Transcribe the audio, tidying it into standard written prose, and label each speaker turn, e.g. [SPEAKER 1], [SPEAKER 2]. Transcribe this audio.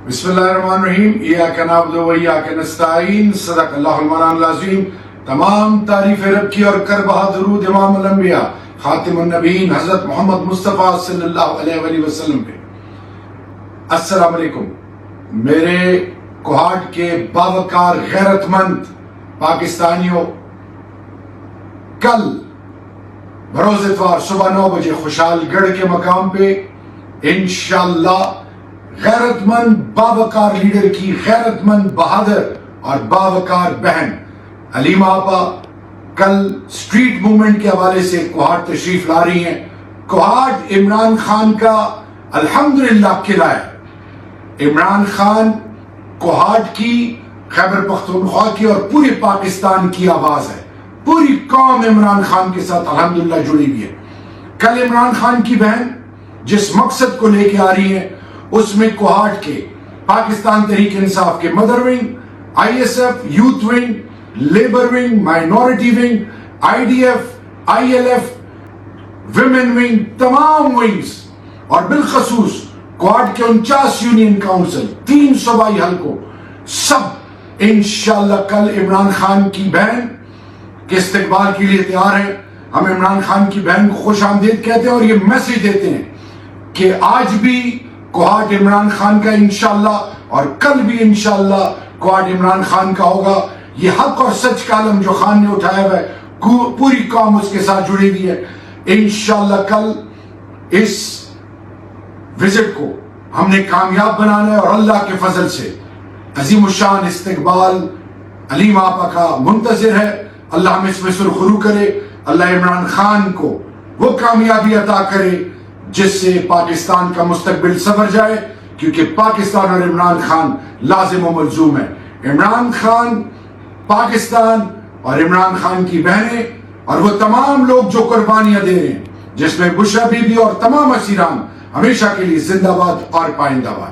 [SPEAKER 1] بسم اللہ الرحمن الرحیم ایاک نعبد و ایاک نستعین صدق اللہ المولانا العظیم۔ تمام تعریف رب کی اور کر بہا درود امام الانبیاء خاتم النبیین حضرت محمد مصطفیٰ صلی اللہ علیہ وآلہ وسلم پہ۔ السلام علیکم میرے کوہاٹ کے باوقار غیرت مند پاکستانیوں، کل بروز اتوار صبح 9 بجے خوشحال گڑھ کے مقام پہ انشاءاللہ غیرت مند باوقار لیڈر کی غیرت مند بہادر اور باوقار بہن علیمہ آپا کل سٹریٹ موومنٹ کے حوالے سے کوہاٹ تشریف لا رہی ہیں۔ کوہاٹ عمران خان کا الحمدللہ قلعہ ہے۔ عمران خان کوہاٹ کی، خیبر پختونخوا کی اور پورے پاکستان کی آواز ہے۔ پوری قوم عمران خان کے ساتھ الحمدللہ جڑی ہوئی ہے۔ کل عمران خان کی بہن جس مقصد کو لے کے آ رہی ہیں اس میں کوہاٹ کے پاکستان تحریک انصاف کے mother wing, I S F, youth wing, labour wing, minority wing, I D F, I L F, women wing, تمام ونگز اور بالخصوص کوہاٹ کے 49 یونین کاؤنسل، 3 صوبائی حلقوں، سب انشاءاللہ کل عمران خان کی بہن کے استقبال کے لیے تیار ہیں۔ ہم عمران خان کی بہن کو خوش آمدید کہتے ہیں اور یہ میسج دیتے ہیں کہ آج بھی کوہاٹ عمران خان کا انشاءاللہ اور کل بھی انشاءاللہ کوہاٹ عمران خان کا ہوگا۔ یہ حق اور سچ کا علم جو خان نے اٹھایا ہوا ہے پوری قوم اس کے ساتھ جڑی ہوئی ہے۔ انشاءاللہ کل اس وزٹ کو ہم نے کامیاب بنانا ہے اور اللہ کے فضل سے عظیم الشان استقبال علیمہ آپا کا منتظر ہے۔ اللہ ہمیں اس میں سرخرو کرے، اللہ عمران خان کو وہ کامیابی عطا کرے جس سے پاکستان کا مستقبل سنور جائے، کیونکہ پاکستان اور عمران خان لازم و ملزوم ہے۔ عمران خان، پاکستان اور عمران خان کی بہنیں اور وہ تمام لوگ جو قربانیاں دے رہے ہیں، جس میں بشرا بی بی اور تمام اسیران، ہمیشہ کے لیے زندہ باد اور پائندہ باد۔